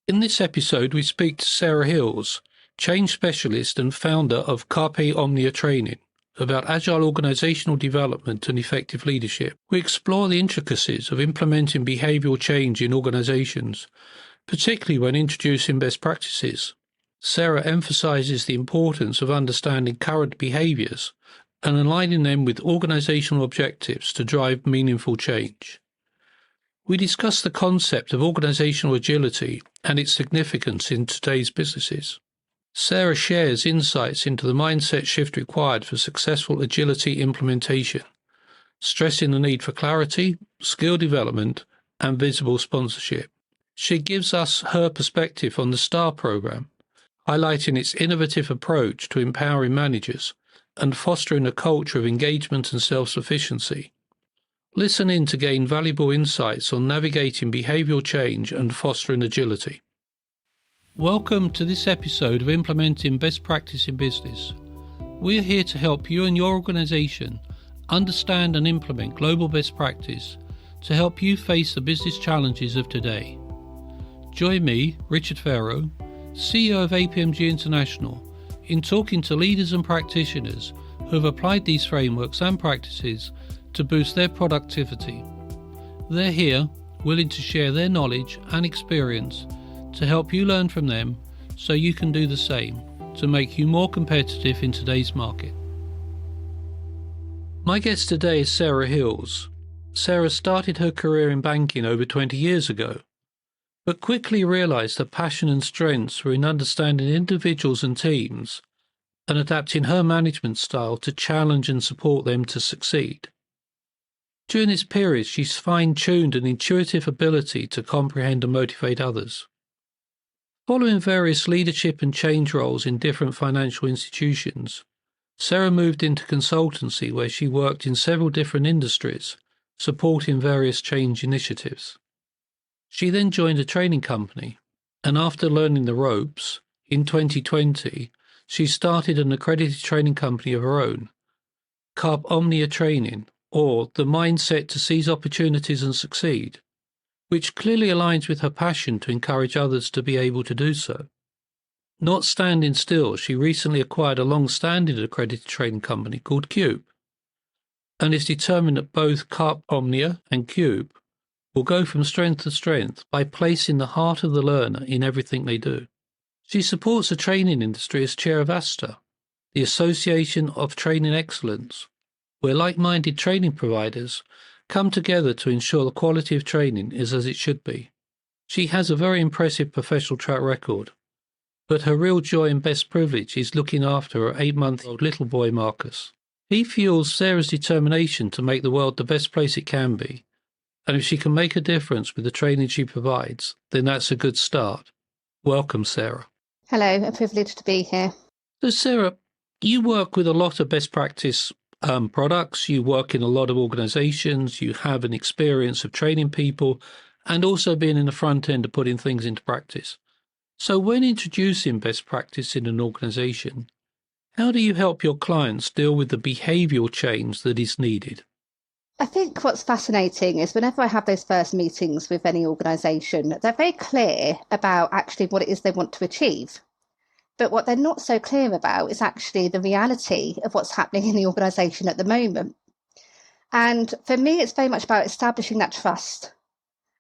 In this episode, we speak to Sarah Hills, change specialist and founder of Carpe Omnia Training, about agile organisational development and effective leadership. We explore the intricacies of implementing behavioural change in organisations, particularly when introducing best practices. Sarah emphasises the importance of understanding current behaviours and aligning them with organisational objectives to drive meaningful change. We discuss the concept of organisational agility and its significance in today's businesses. Sarah shares insights into the mindset shift required for successful agility implementation, stressing the need for clarity, skill development, and visible sponsorship. She gives us her perspective on the STAR program, highlighting its innovative approach to empowering managers and fostering a culture of engagement and self-sufficiency. Listen in to gain valuable insights on navigating behavioural change and fostering agility. Welcome to this episode of Implementing Best Practice in Business. We're here to help you and your organisation understand and implement global best practice to help you face the business challenges of today. Join me, Richard Pharro, CEO of APMG International, in talking to leaders and practitioners who have applied these frameworks and practices to boost their productivity. They're here, willing to share their knowledge and experience to help you learn from them so you can do the same to make you more competitive in today's market. My guest today is Sarah Hills. Sarah started her career in banking over 20 years ago, but quickly realised her passion and strengths were in understanding individuals and teams and adapting her management style to challenge and support them to succeed. During this period, she's fine-tuned an intuitive ability to comprehend and motivate others. Following various leadership and change roles in different financial institutions, Sarah moved into consultancy where she worked in several different industries, supporting various change initiatives. She then joined a training company, and after learning the ropes, in 2020, she started an accredited training company of her own, Carpe Omnia Training, or the mindset to seize opportunities and succeed, which clearly aligns with her passion to encourage others to be able to do so. Not standing still, she recently acquired a long-standing accredited training company called Cube, and is determined that both Carpe Omnia and Cube will go from strength to strength by placing the heart of the learner in everything they do. She supports the training industry as chair of ASTA, the Association of Training Excellence, where like-minded training providers come together to ensure the quality of training is as it should be. She has a very impressive professional track record, but her real joy and best privilege is looking after her 8-month-old little boy, Marcus. He fuels Sarah's determination to make the world the best place it can be, and if she can make a difference with the training she provides, then that's a good start. Welcome, Sarah. Hello, a privilege to be here. So, Sarah, you work with a lot of best practice products, you work in a lot of organisations, you have an experience of training people and also being in the front end of putting things into practice. So when introducing best practice in an organisation, how do you help your clients deal with the behavioural change that is needed? I think what's fascinating is whenever I have those first meetings with any organisation, they're very clear about actually what it is they want to achieve. But what they're not so clear about is actually the reality of what's happening in the organisation at the moment. And for me, it's very much about establishing that trust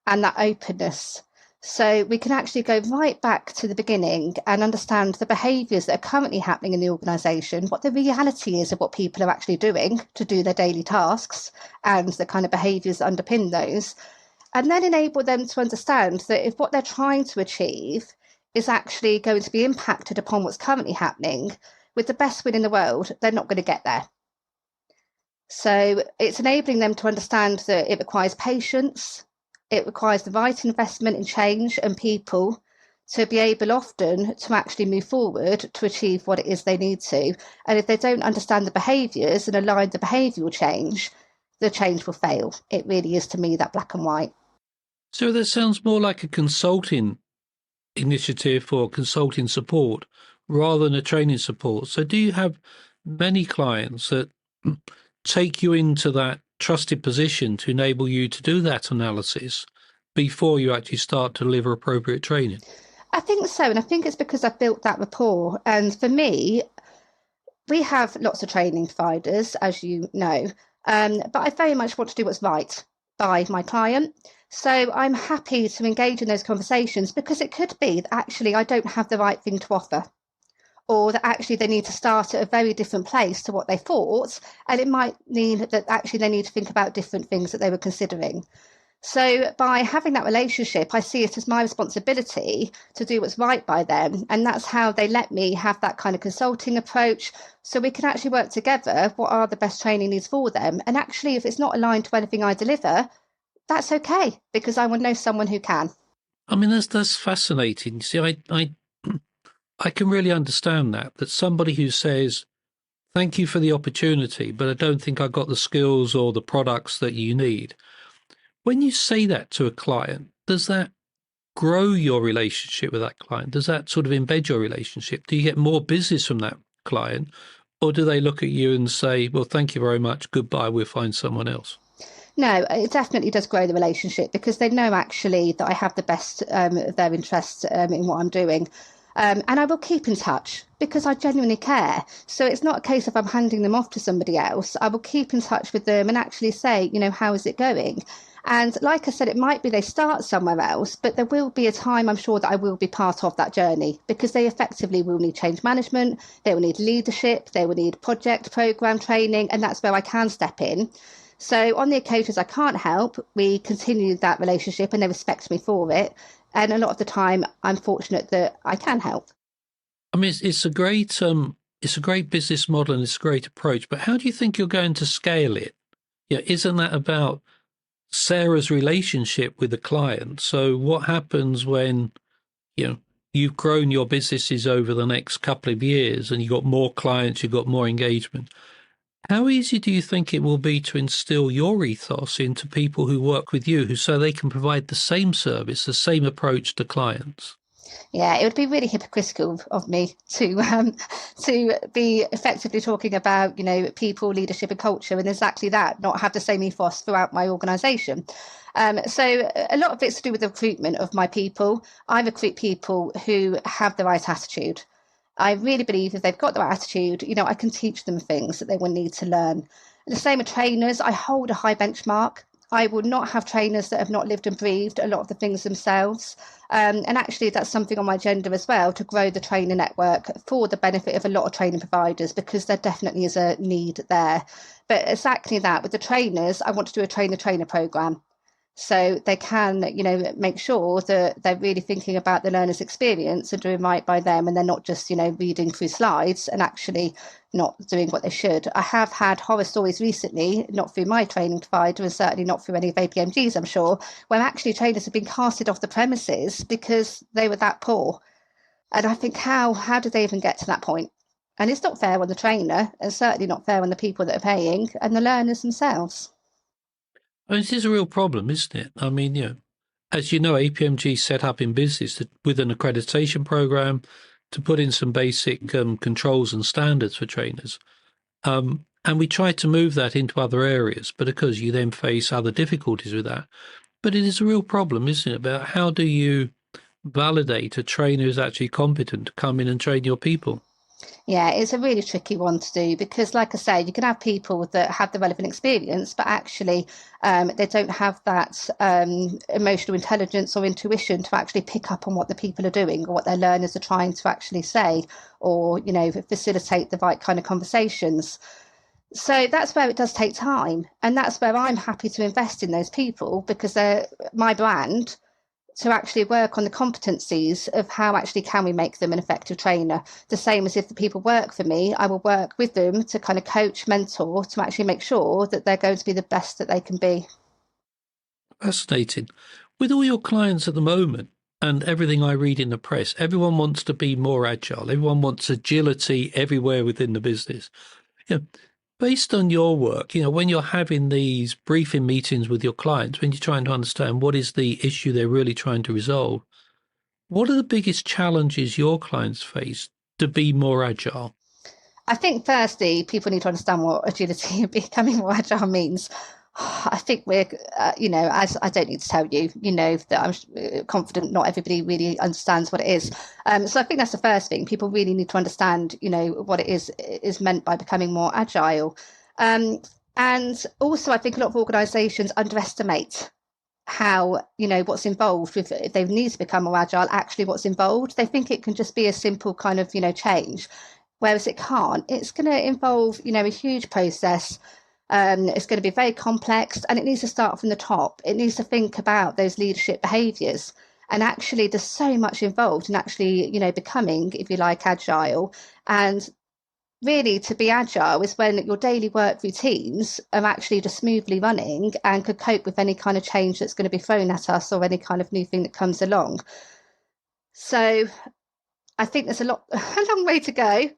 and that openness. So we can actually go right back to the beginning and understand the behaviours that are currently happening in the organisation, what the reality is of what people are actually doing to do their daily tasks and the kind of behaviours that underpin those, and then enable them to understand that if what they're trying to achieve is actually going to be impacted upon what's currently happening, with the best will in the world, they're not going to get there. So it's enabling them to understand that it requires patience, it requires the right investment in change and people to be able often to actually move forward to achieve what it is they need to. And if they don't understand the behaviours and align the behavioural change, the change will fail. It really is, to me, that black and white. So that sounds more like a consulting initiative for consulting support rather than a training support. So do you have many clients that take you into that trusted position to enable you to do that analysis before you actually start to deliver appropriate training? I think so. And I think it's because I've built that rapport. And for me, we have lots of training providers, as you know, but I very much want to do what's right by my client. So I'm happy to engage in those conversations because it could be that actually I don't have the right thing to offer, or that actually they need to start at a very different place to what they thought. And it might mean that actually they need to think about different things that they were considering. So by having that relationship, I see it as my responsibility to do what's right by them. And that's how they let me have that kind of consulting approach. So we can actually work together. What are the best training needs for them? And actually, if it's not aligned to anything I deliver, that's okay, because I will know someone who can. I mean, that's fascinating. See, I can really understand that somebody who says, thank you for the opportunity, but I don't think I got the skills or the products that you need. When you say that to a client, does that grow your relationship with that client? Does that sort of embed your relationship? Do you get more business from that client? Or do they look at you and say, well, thank you very much, goodbye, we'll find someone else? No, it definitely does grow the relationship because they know actually that I have the best of their interest in what I'm doing. And I will keep in touch because I genuinely care. So it's not a case of I'm handing them off to somebody else. I will keep in touch with them and actually say, how is it going? And like I said, it might be they start somewhere else, but there will be a time, I'm sure, that I will be part of that journey because they effectively will need change management, they will need leadership, they will need project program training, and that's where I can step in. So on the occasions I can't help, we continue that relationship and they respect me for it. And a lot of the time, I'm fortunate that I can help. I mean, it's a great business model and it's a great approach. But how do you think you're going to scale it? Yeah, isn't that about Sarah's relationship with the client? So what happens when you've grown your businesses over the next couple of years and you've got more clients, you've got more engagement? How easy do you think it will be to instill your ethos into people who work with you, so they can provide the same service, the same approach to clients? Yeah, it would be really hypocritical of me to be effectively talking about people, leadership, and culture, and exactly that, not have the same ethos throughout my organisation. So a lot of it's to do with the recruitment of my people. I recruit people who have the right attitude. I really believe if they've got the right attitude, I can teach them things that they will need to learn. The same with trainers. I hold a high benchmark. I will not have trainers that have not lived and breathed a lot of the things themselves. And actually, that's something on my agenda as well, to grow the trainer network for the benefit of a lot of training providers, because there definitely is a need there. But exactly that, with the trainers, I want to do a trainer-trainer program. So they can, make sure that they're really thinking about the learner's experience and doing right by them, and they're not just, reading through slides and actually not doing what they should. I have had horror stories recently, not through my training provider and certainly not through any of APMGs, I'm sure, where actually trainers have been casted off the premises because they were that poor. And I think, how did they even get to that point? And it's not fair on the trainer, and certainly not fair on the people that are paying and the learners themselves. I mean, it is a real problem, isn't it? I mean, as you know, APMG set up in business with an accreditation program to put in some basic controls and standards for trainers. And we try to move that into other areas, but of course you then face other difficulties with that. But it is a real problem, isn't it, about how do you validate a trainer who's actually competent to come in and train your people? Yeah, it's a really tricky one to do because, like I say, you can have people that have the relevant experience, but actually they don't have that emotional intelligence or intuition to actually pick up on what the people are doing or what their learners are trying to actually say, or, facilitate the right kind of conversations. So that's where it does take time. And that's where I'm happy to invest in those people because they're my brand, to actually work on the competencies of how actually can we make them an effective trainer. The same as if the people work for me, I will work with them to kind of coach, mentor, to actually make sure that they're going to be the best that they can be. Fascinating. With all your clients at the moment and everything I read in the press, everyone wants to be more agile. Everyone wants agility everywhere within the business. You know, based on your work, when you're having these briefing meetings with your clients, when you're trying to understand what is the issue they're really trying to resolve, what are the biggest challenges your clients face to be more agile? I think firstly, people need to understand what agility and becoming more agile means. I think we're, as I don't need to tell you, that I'm confident not everybody really understands what it is. So I think that's the first thing. People really need to understand, what it is meant by becoming more agile. And also, I think a lot of organisations underestimate how, what's involved with if they need to become more agile, actually what's involved. They think it can just be a simple kind of, change, whereas it can't. It's going to involve, a huge process. It's going to be very complex, and it needs to start from the top. It needs to think about those leadership behaviours. And actually, there's so much involved in actually, becoming, if you like, agile. And really, to be agile is when your daily work routines are actually just smoothly running and could cope with any kind of change that's going to be thrown at us or any kind of new thing that comes along. So I think there's a long way to go.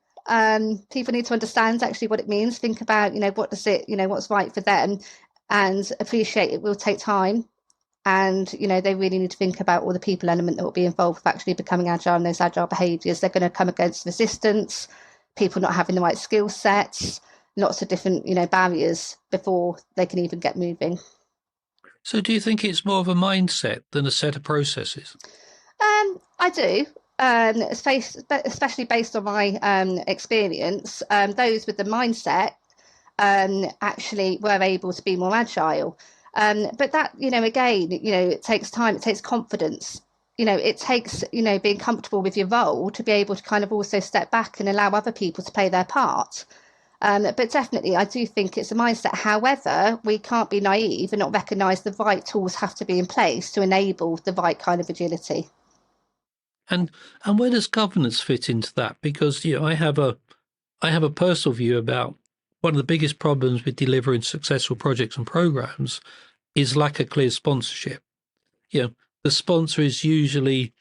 People need to understand actually what it means, think about, what does it, what's right for them, and appreciate it will take time. And, they really need to think about all the people element that will be involved with actually becoming agile and those agile behaviours. They're going to come against resistance, people not having the right skill sets, lots of different, barriers before they can even get moving. So do you think it's more of a mindset than a set of processes? I do. Especially based on my experience, those with the mindset actually were able to be more agile. But that, again, it takes time, it takes confidence. It takes, being comfortable with your role to be able to kind of also step back and allow other people to play their part. But definitely, I do think it's a mindset. However, we can't be naive and not recognise the right tools have to be in place to enable the right kind of agility. And where does governance fit into that? Because I have a personal view about one of the biggest problems with delivering successful projects and programs is lack of clear sponsorship. The sponsor is usually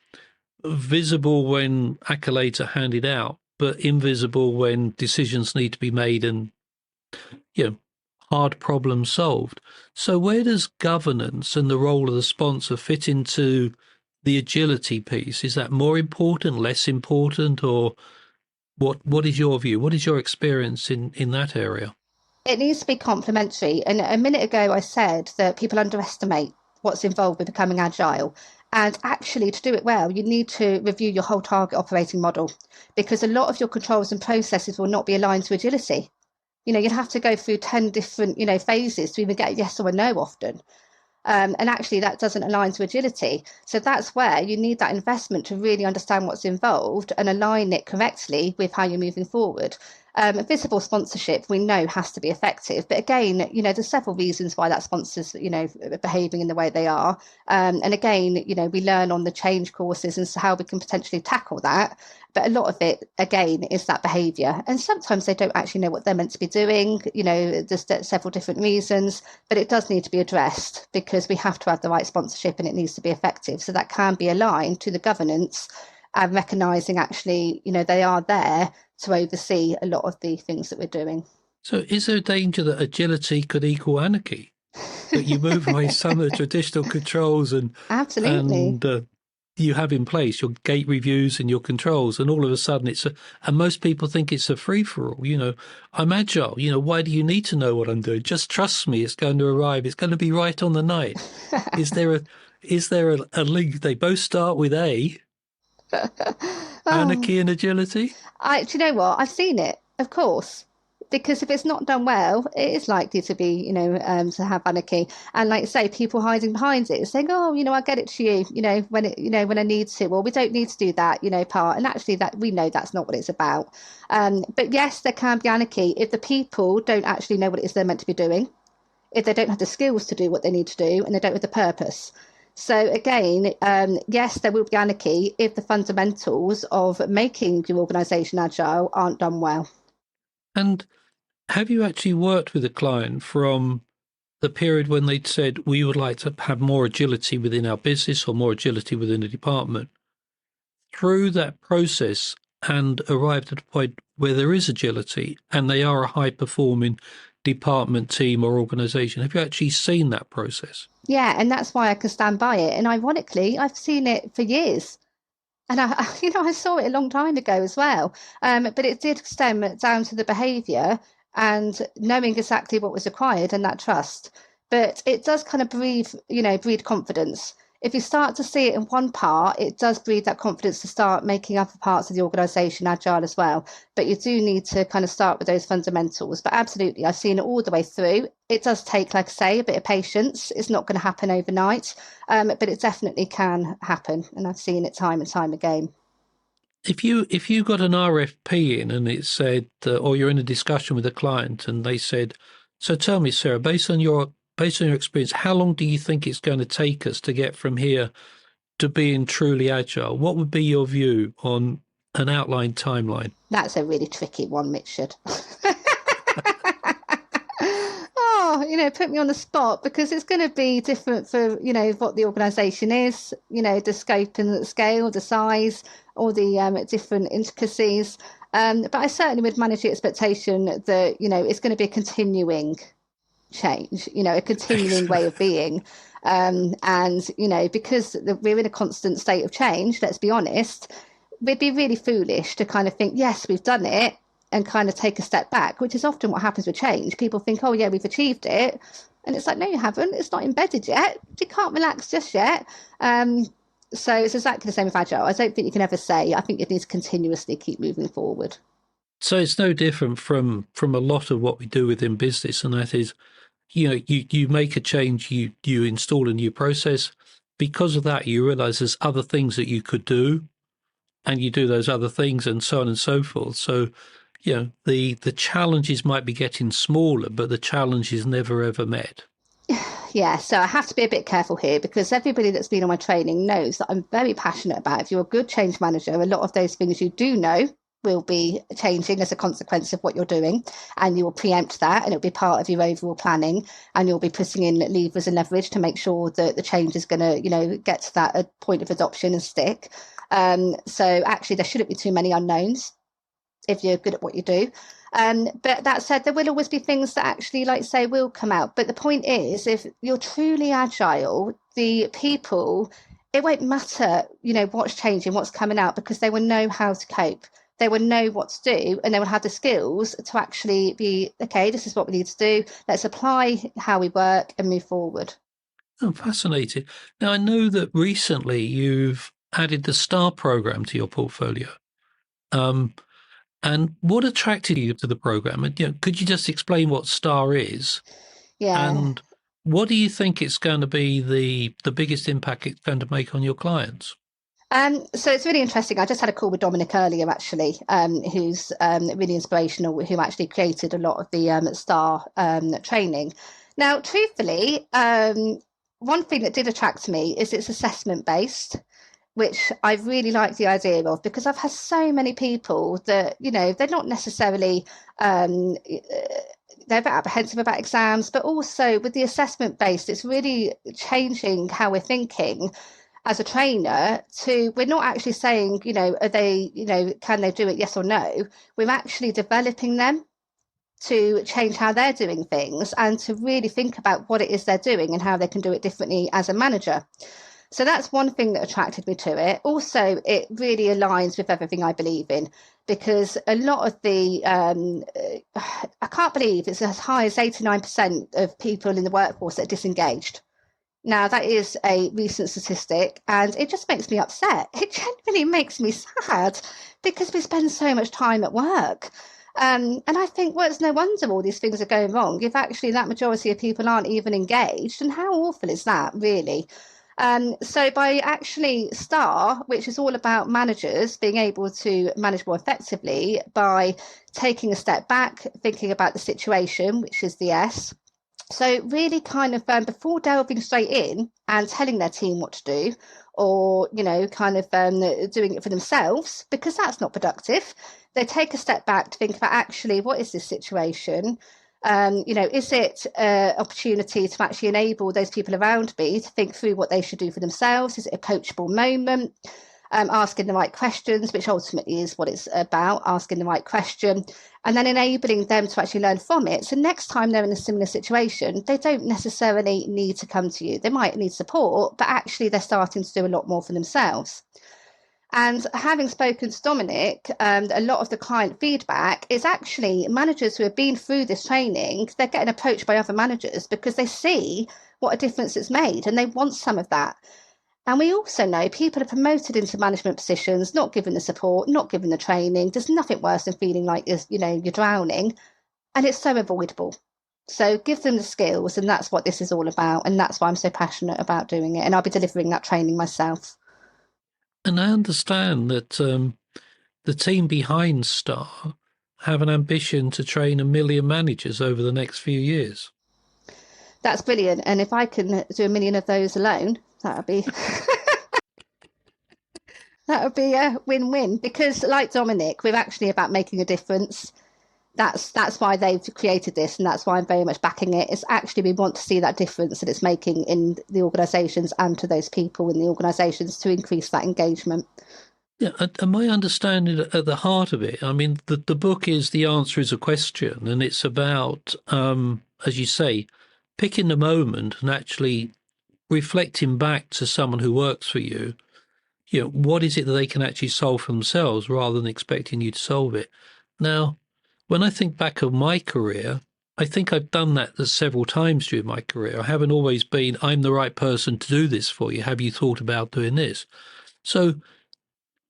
visible when accolades are handed out, but invisible when decisions need to be made and hard problems solved. So where does governance and the role of the sponsor fit into the agility piece? Is that more important, less important, or what is your view? What is your experience in that area? It needs to be complementary. And a minute ago, I said that people underestimate what's involved with becoming agile. And actually, to do it well, you need to review your whole target operating model, because a lot of your controls and processes will not be aligned to agility. You'd have to go through 10 different, phases to even get a yes or a no often. And actually, that doesn't align to agility. So that's where you need that investment to really understand what's involved and align it correctly with how you're moving forward. Visible sponsorship, we know, has to be effective. But again, there's several reasons why that sponsor's, behaving in the way they are. And again, we learn on the change courses and so how we can potentially tackle that. But a lot of it, again, is that behaviour. And sometimes they don't actually know what they're meant to be doing. There's several different reasons, but it does need to be addressed because we have to have the right sponsorship and it needs to be effective. So that can be aligned to the governance and recognising actually, they are there to oversee a lot of the things that we're doing. So is there a danger that agility could equal anarchy? That you move away some of the traditional controls Absolutely. and you have in place your gate reviews and your controls, and all of a sudden and most people think it's a free-for-all. I'm agile. Why do you need to know what I'm doing? Just trust me, it's going to arrive. It's going to be right on the night. Is there a link? They both start with A, Oh, anarchy and agility? do you know what? I've seen it, of course. Because if it's not done well, it is likely to be, to have anarchy. And like I say, people hiding behind it, saying, "Oh, I'll get it to you, when it, when I need to." Well, we don't need to do that, part. And actually, that we know that's not what it's about. But yes, there can be anarchy if the people don't actually know what it is they're meant to be doing, if they don't have the skills to do what they need to do, and they don't have the purpose. So again, yes, there will be anarchy if the fundamentals of making your organisation agile aren't done well. And have you actually worked with a client from the period when they'd said, we would like to have more agility within our business or more agility within the department, through that process and arrived at a point where there is agility and they are a high performing department, team or organisation? Have you actually seen that process? Yeah, and that's why I can stand by it. And ironically, I've seen it for years. And I saw it a long time ago as well. But it did stem down to the behaviour and knowing exactly what was required and that trust. but it does kind of breed confidence. If you start to see it in one part, it does breed that confidence to start making other parts of the organisation agile as well. But you do need to kind of start with those fundamentals. But absolutely, I've seen it all the way through. It does take, like I say, a bit of patience. It's not going to happen overnight, but it definitely can happen. And I've seen it time and time again. If you got an RFP in and it said, or you're in a discussion with a client and they said, so tell me, Sarah, based on your experience, how long do you think it's going to take us to get from here to being truly agile? What would be your view on an outlined timeline? That's a really tricky one, Richard. Oh, put me on the spot, because it's going to be different for, what the organisation is, the scope and the scale, the size, all the different intricacies. But I certainly would manage the expectation that, it's going to be a continuing change, a continuing way of being. And, because we're in a constant state of change, let's be honest, we'd be really foolish to kind of think, yes, we've done it, and kind of take a step back, which is often what happens with change. People think, oh, yeah, we've achieved it. And it's like, no, you haven't. It's not embedded yet. You can't relax just yet. So it's exactly the same with agile. I don't think you can ever say, I think it needs to continuously keep moving forward. So it's no different from a lot of what we do within business, and that is, you make a change, you install a new process. Because of that, you realize there's other things that you could do, and you do those other things, and so on and so forth. So, the challenges might be getting smaller, but the challenge is never ever met. Yeah, so I have to be a bit careful here, because everybody that's been on my training knows that I'm very passionate about, if you're a good change manager, a lot of those things you do know will be changing as a consequence of what you're doing, and you will preempt that, and it'll be part of your overall planning, and you'll be putting in levers and leverage to make sure that the change is going to get to that point of adoption and stick. So actually there shouldn't be too many unknowns if you're good at what you do. But that said, there will always be things that actually, like say, will come out. But the point is, if you're truly agile, the people, it won't matter, what's changing, what's coming out, because they will know how to cope. They will know what to do, and they will have the skills to actually be, okay, this is what we need to do. Let's apply how we work and move forward. Oh, fascinating. Now, I know that recently you've added the STAR program to your portfolio. And what attracted you to the program? And could you just explain what STAR is? Yeah. And what do you think it's going to be the biggest impact it's going to make on your clients? So it's really interesting. I just had a call with Dominic earlier, actually, who's really inspirational, who actually created a lot of the STAR training. Now, truthfully, one thing that did attract me is it's assessment based, which I really like the idea of, because I've had so many people that, they're not necessarily, they're a bit apprehensive about exams, but also with the assessment based, it's really changing how we're thinking as a trainer to, we're not actually saying, are they, can they do it? Yes or no. We're actually developing them to change how they're doing things, and to really think about what it is they're doing and how they can do it differently as a manager. So that's one thing that attracted me to it. Also, it really aligns with everything I believe in, because a lot of the, I can't believe it's as high as 89% of people in the workforce that are disengaged. Now, that is a recent statistic, and it just makes me upset. It genuinely makes me sad, because we spend so much time at work. And I think, well, it's no wonder all these things are going wrong if actually that majority of people aren't even engaged. And how awful is that, really? So by actually STAR, which is all about managers being able to manage more effectively by taking a step back, thinking about the situation, which is the S. So really kind of before delving straight in and telling their team what to do, or, kind of doing it for themselves, because that's not productive, they take a step back to think about, actually, what is this situation? Is it an opportunity to actually enable those people around me to think through what they should do for themselves? Is it a coachable moment? Asking the right questions, which ultimately is what it's about, asking the right question, and then enabling them to actually learn from it. So next time they're in a similar situation, they don't necessarily need to come to you. They might need support, but actually they're starting to do a lot more for themselves. And having spoken to Dominic, a lot of the client feedback is actually managers who have been through this training, they're getting approached by other managers because they see what a difference it's made and they want some of that. And we also know people are promoted into management positions, not given the support, not given the training. There's nothing worse than feeling like you're drowning, and it's so avoidable. So give them the skills, and that's what this is all about. And that's why I'm so passionate about doing it. And I'll be delivering that training myself. And I understand that the team behind Star have an ambition to train 1 million managers over the next few years. That's brilliant. And if I can do 1 million of those alone, that would be that would be a win-win. Because like Dominic, we're actually about making a difference. That's why they've created this, and that's why I'm very much backing it. It's actually we want to see that difference that it's making in the organisations and to those people in the organisations to increase that engagement. Yeah, and my understanding at the heart of it, I mean, the book is The Answer is a Question, and it's about, as you say, picking the moment and actually reflecting back to someone who works for you, what is it that they can actually solve for themselves rather than expecting you to solve it. Now, when I think back of my career, I think I've done that several times during my career. I haven't always been, I'm the right person to do this for you. Have you thought about doing this? So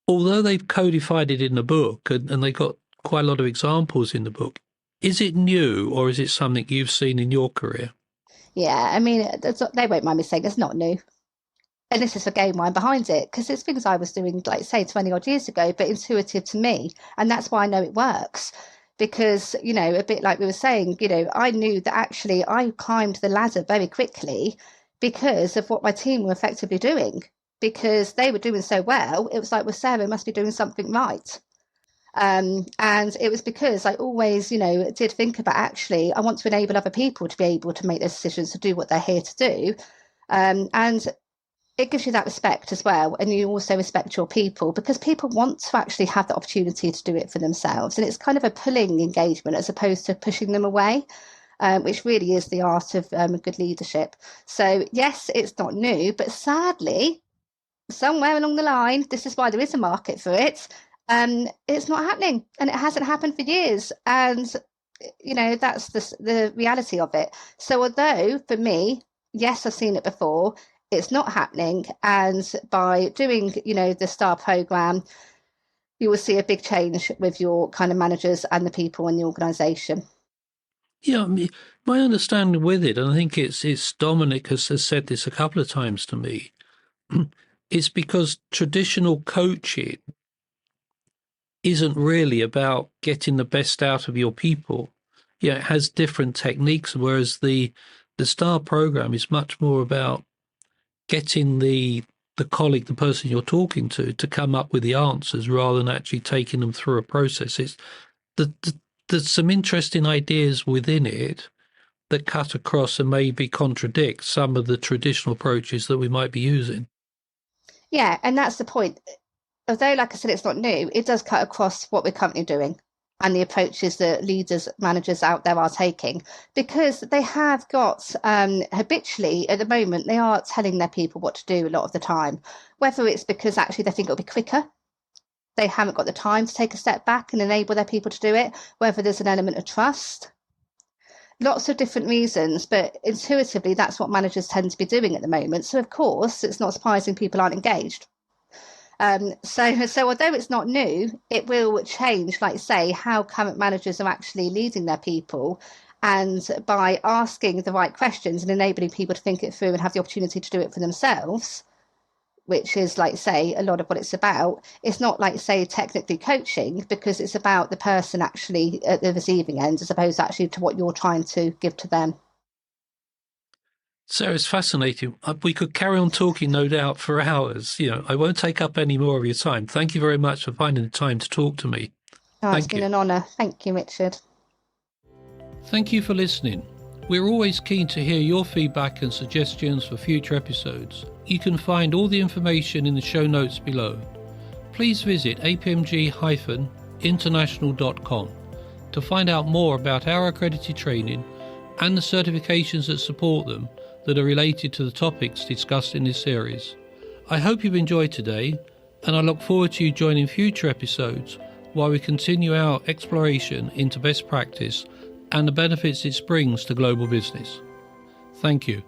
although they've codified it in the book and they got quite a lot of examples in the book, is it new or is it something you've seen in your career? Yeah, I mean, they won't mind me saying it's not new. And this is the game line behind it, because it's things I was doing, like, say, 20 odd years ago, but intuitive to me. And that's why I know it works. Because, a bit like we were saying, I knew that actually I climbed the ladder very quickly because of what my team were effectively doing. Because they were doing so well, it was like, well, Sarah must be doing something right. And it was because I always, did think about actually, I want to enable other people to be able to make those decisions, to do what they're here to do. And it gives you that respect as well. And you also respect your people because people want to actually have the opportunity to do it for themselves. And it's kind of a pulling engagement as opposed to pushing them away, which really is the art of good leadership. So, yes, it's not new, but sadly, somewhere along the line, this is why there is a market for it. It's not happening and it hasn't happened for years. And, that's the reality of it. So although for me, yes, I've seen it before, it's not happening. And by doing, the STAR program, you will see a big change with your kind of managers and the people in the organisation. Yeah, I mean, my understanding with it, and I think it's Dominic has said this a couple of times to me, it's because traditional coaching isn't really about getting the best out of your people. Yeah, it has different techniques, whereas the STAR program is much more about getting the colleague, the person you're talking to come up with the answers rather than actually taking them through a process. It's there's some interesting ideas within it that cut across and maybe contradict some of the traditional approaches that we might be using. Yeah, and that's the point. Although, like I said, it's not new, it does cut across what we're currently doing and the approaches that leaders, managers out there are taking, because they have got habitually at the moment, they are telling their people what to do a lot of the time, whether it's because actually they think it'll be quicker. They haven't got the time to take a step back and enable their people to do it, whether there's an element of trust. Lots of different reasons, but intuitively, that's what managers tend to be doing at the moment. So, of course, it's not surprising people aren't engaged. So although it's not new, it will change, like say, how current managers are actually leading their people. And by asking the right questions and enabling people to think it through and have the opportunity to do it for themselves, which is, like say, a lot of what it's about, it's not like say technically coaching, because it's about the person actually at the receiving end as opposed actually to what you're trying to give to them. So it's fascinating. We could carry on talking, no doubt, for hours. I won't take up any more of your time. Thank you very much for finding the time to talk to me. It's been an honour. Thank you, Richard. Thank you for listening. We're always keen to hear your feedback and suggestions for future episodes. You can find all the information in the show notes below. Please visit apmg-international.com to find out more about our accredited training and the certifications that support them that are related to the topics discussed in this series. I hope you've enjoyed today, and I look forward to you joining future episodes while we continue our exploration into best practice and the benefits it brings to global business. Thank you.